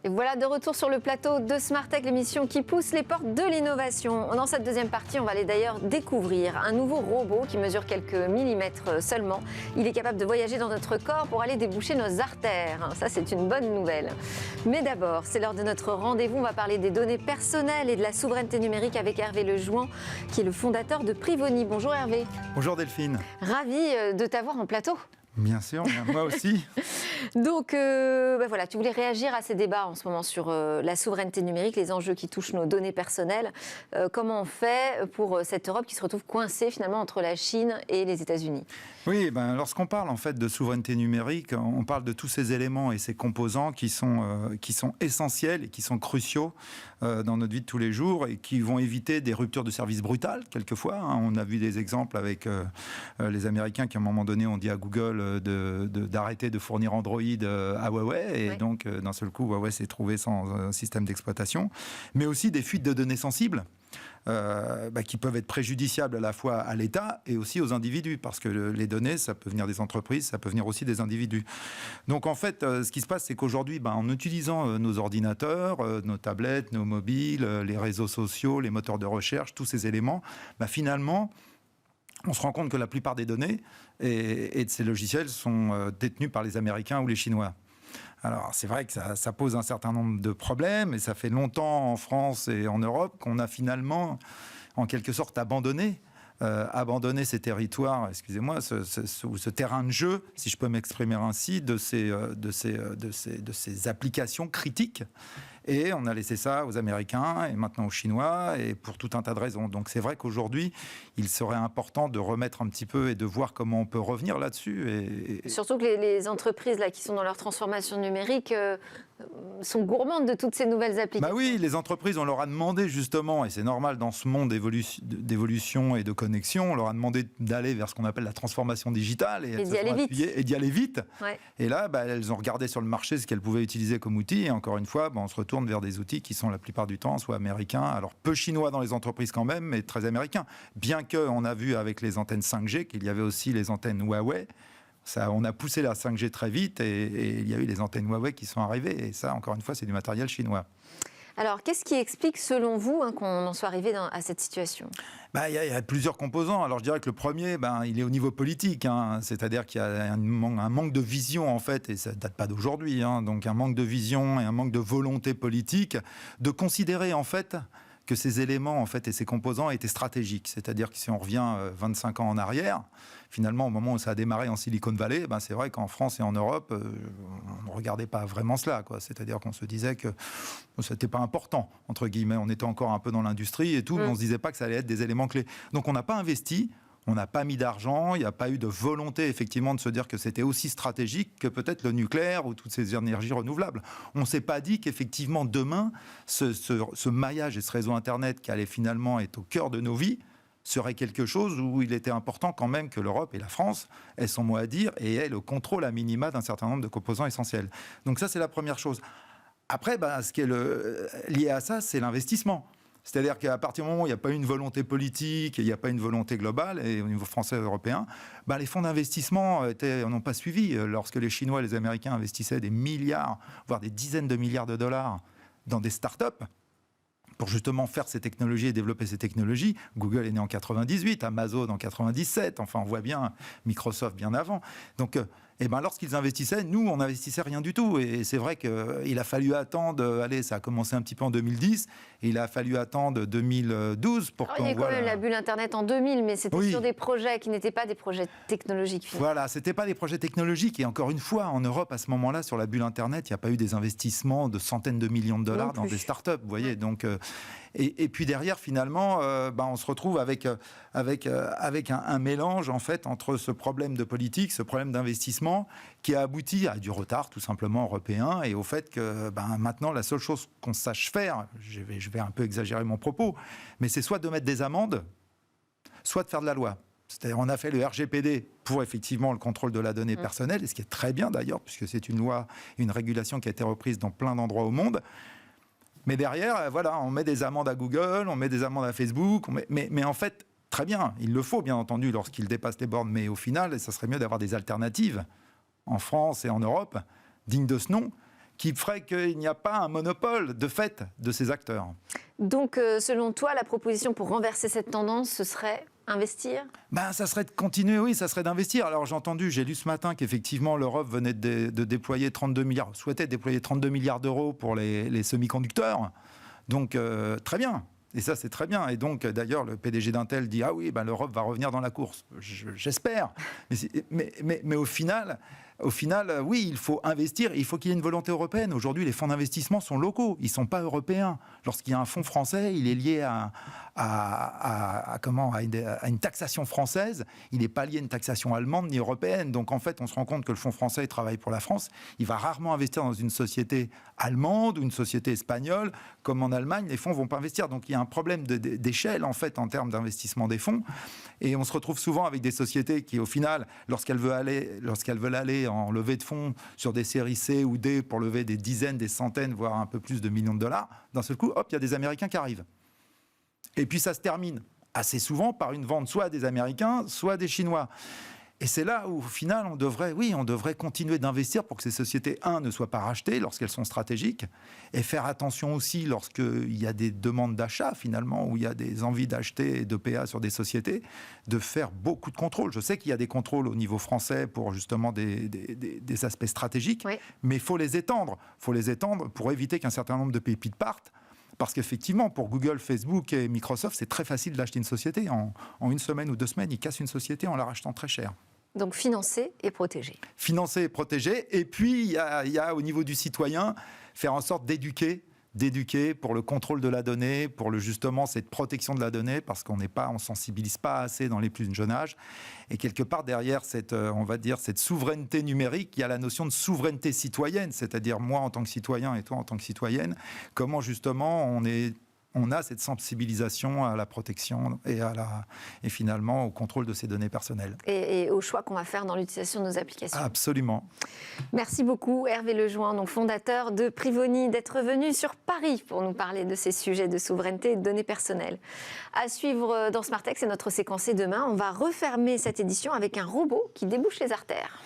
Et voilà de retour sur le plateau de Smart Tech, l'émission qui pousse les portes de l'innovation. Dans cette deuxième partie, on va aller d'ailleurs découvrir un nouveau robot qui mesure quelques millimètres seulement. Il est capable de voyager dans notre corps pour aller déboucher nos artères. Ça, c'est une bonne nouvelle. Mais d'abord, c'est l'heure de notre rendez-vous. On va parler des données personnelles et de la souveraineté numérique avec Hervé Lejouan, qui est le fondateur de Privoni. Bonjour Hervé. Bonjour Delphine. Ravi de t'avoir en plateau. Bien sûr, moi aussi. Donc, voilà, tu voulais réagir à ces débats en ce moment sur la souveraineté numérique, les enjeux qui touchent nos données personnelles. Comment on fait pour cette Europe qui se retrouve coincée finalement entre la Chine et les États-Unis ? Oui, lorsqu'on parle en fait de souveraineté numérique, on parle de tous ces éléments et ces composants qui sont essentiels et qui sont cruciaux dans notre vie de tous les jours et qui vont éviter des ruptures de service brutales quelquefois. On a vu des exemples avec les Américains qui à un moment donné ont dit à Google d'arrêter de fournir Android à Huawei et donc d'un seul coup Huawei s'est trouvé sans système d'exploitation, mais aussi des fuites de données sensibles. Qui peuvent être préjudiciables à la fois à l'État et aussi aux individus, parce que les données, ça peut venir des entreprises, ça peut venir aussi des individus. Donc en fait, ce qui se passe, c'est qu'aujourd'hui, en utilisant nos ordinateurs, nos tablettes, nos mobiles, les réseaux sociaux, les moteurs de recherche, tous ces éléments, finalement, on se rend compte que la plupart des données et de ces logiciels sont détenus par les Américains ou les Chinois. Alors, c'est vrai que ça pose un certain nombre de problèmes, et ça fait longtemps en France et en Europe qu'on a finalement, en quelque sorte, abandonné ces territoires, excusez-moi, ce terrain de jeu, si je peux m'exprimer ainsi, de ces applications critiques. Et on a laissé ça aux Américains et maintenant aux Chinois, et pour tout un tas de raisons. Donc c'est vrai qu'aujourd'hui, il serait important de remettre un petit peu et de voir comment on peut revenir là-dessus. Surtout que les entreprises là, qui sont dans leur transformation numérique sont gourmandes de toutes ces nouvelles applications. Oui, les entreprises, on leur a demandé justement, et c'est normal dans ce monde d'évolution et de connexion, on leur a demandé d'aller vers ce qu'on appelle la transformation digitale et d'y aller vite. Ouais. Et là, elles ont regardé sur le marché ce qu'elles pouvaient utiliser comme outil. Et encore une fois, on se retourne vers des outils qui sont la plupart du temps soit américains, alors peu chinois dans les entreprises quand même, mais très américains. Bien qu'on a vu avec les antennes 5G qu'il y avait aussi les antennes Huawei. On a poussé la 5G très vite et il y a eu les antennes Huawei qui sont arrivées. Et ça, encore une fois, c'est du matériel chinois. Alors, qu'est-ce qui explique, selon vous, qu'on en soit arrivé à cette situation ? Il y a plusieurs composants. Alors, je dirais que le premier, il est au niveau politique. C'est-à-dire qu'il y a un manque de vision, en fait, et ça ne date pas d'aujourd'hui. Donc, un manque de vision et un manque de volonté politique de considérer, en fait, que ces éléments en fait, et ces composants étaient stratégiques. C'est-à-dire que si on revient 25 ans en arrière, finalement, au moment où ça a démarré en Silicon Valley, c'est vrai qu'en France et en Europe, on ne regardait pas vraiment cela. C'est-à-dire qu'on se disait que ce n'était pas important, entre guillemets. On était encore un peu dans l'industrie et tout, mais on ne se disait pas que ça allait être des éléments clés. Donc on n'a pas investi. On n'a pas mis d'argent, il n'y a pas eu de volonté effectivement de se dire que c'était aussi stratégique que peut-être le nucléaire ou toutes ces énergies renouvelables. On ne s'est pas dit qu'effectivement demain, ce maillage et ce réseau Internet qui allait finalement être au cœur de nos vies serait quelque chose où il était important quand même que l'Europe et la France aient son mot à dire et aient le contrôle à minima d'un certain nombre de composants essentiels. Donc ça, c'est la première chose. Après, ce qui est lié à ça, c'est l'investissement. C'est-à-dire qu'à partir du moment où il n'y a pas une volonté politique, et il n'y a pas une volonté globale, et au niveau français et européen, les fonds d'investissement n'ont pas suivi. Lorsque les Chinois et les Américains investissaient des milliards, voire des dizaines de milliards de dollars dans des start-up, pour justement faire ces technologies et développer ces technologies. Google est né en 98, Amazon en 97, enfin on voit bien Microsoft bien avant. Donc, lorsqu'ils investissaient, nous on n'investissait rien du tout. Et c'est vrai qu'il a fallu attendre, ça a commencé un petit peu en 2010, et il a fallu attendre 2012 pour qu'on voit... Il y a quand même la bulle Internet en 2000, mais c'était sur des projets qui n'étaient pas des projets technologiques. Finalement. Voilà, c'était pas des projets technologiques. Et encore une fois, en Europe, à ce moment-là, sur la bulle Internet, il n'y a pas eu des investissements de centaines de millions de dollars dans des startups, vous voyez. Donc, et puis derrière, finalement, on se retrouve avec un mélange, en fait, entre ce problème de politique, ce problème d'investissement, qui a abouti à du retard, tout simplement, européen, et au fait que maintenant, la seule chose qu'on sache faire, je vais un peu exagérer mon propos, mais c'est soit de mettre des amendes, soit de faire de la loi. C'est-à-dire, on a fait le RGPD pour effectivement le contrôle de la donnée personnelle, et ce qui est très bien d'ailleurs, puisque c'est une loi, une régulation qui a été reprise dans plein d'endroits au monde. Mais derrière, on met des amendes à Google, on met des amendes à Facebook, mais en fait, très bien, il le faut bien entendu lorsqu'ils dépassent les bornes, mais au final, ça serait mieux d'avoir des alternatives en France et en Europe, dignes de ce nom, qui ferait qu'il n'y a pas un monopole de fait de ces acteurs. Donc, selon toi, la proposition pour renverser cette tendance, ce serait investir ? Ça serait de continuer, oui, ça serait d'investir. Alors j'ai lu ce matin qu'effectivement l'Europe venait de déployer 32 milliards, souhaitait déployer 32 milliards d'euros pour les semi-conducteurs. Donc très bien. Et ça, c'est très bien. Et donc, d'ailleurs, le PDG d'Intel dit « Ah oui, l'Europe va revenir dans la course. » J'espère. Mais au final, oui, il faut investir. Il faut qu'il y ait une volonté européenne. Aujourd'hui, les fonds d'investissement sont locaux. Ils ne sont pas européens. Lorsqu'il y a un fonds français, il est lié à une taxation française. Il n'est pas lié à une taxation allemande ni européenne. Donc, en fait, on se rend compte que le fonds français travaille pour la France. Il va rarement investir dans une société allemande ou une société espagnole. Comme en Allemagne, les fonds ne vont pas investir. Donc, il y a un problème d'échelle, en fait, en termes d'investissement des fonds. Et on se retrouve souvent avec des sociétés qui, au final, lorsqu'elles veulent aller en levée de fonds sur des séries C ou D pour lever des dizaines, des centaines, voire un peu plus de millions de dollars, d'un seul coup, hop, il y a des Américains qui arrivent. Et puis ça se termine assez souvent par une vente soit des Américains, soit des Chinois. Et c'est là où, au final, on devrait continuer d'investir pour que ces sociétés, ne soient pas rachetées lorsqu'elles sont stratégiques, et faire attention aussi lorsqu'il y a des demandes d'achat, finalement, où il y a des envies d'acheter d'OPA sur des sociétés, de faire beaucoup de contrôles. Je sais qu'il y a des contrôles au niveau français pour justement des aspects stratégiques, oui. Mais il faut les étendre. Il faut les étendre pour éviter qu'un certain nombre de pépites partent. Parce qu'effectivement, pour Google, Facebook et Microsoft, c'est très facile d'acheter une société. En une semaine ou 2 semaines, ils cassent une société en la rachetant très cher. Donc financer et protéger. Financer et protéger. Et puis, il y a au niveau du citoyen, faire en sorte d'éduquer pour le contrôle de la donnée, pour justement cette protection de la donnée, parce qu'on ne sensibilise pas assez dans les plus jeunes âges. Et quelque part, derrière cette souveraineté numérique, il y a la notion de souveraineté citoyenne, c'est-à-dire moi en tant que citoyen et toi en tant que citoyenne, comment justement on a cette sensibilisation à la protection et finalement au contrôle de ces données personnelles. Et au choix qu'on va faire dans l'utilisation de nos applications. Absolument. Merci beaucoup Hervé Lejoin, donc fondateur de Privoni, d'être venu sur Paris pour nous parler de ces sujets de souveraineté et de données personnelles. À suivre dans Smart Tech, c'est notre séquencé demain. On va refermer cette édition avec un robot qui débouche les artères.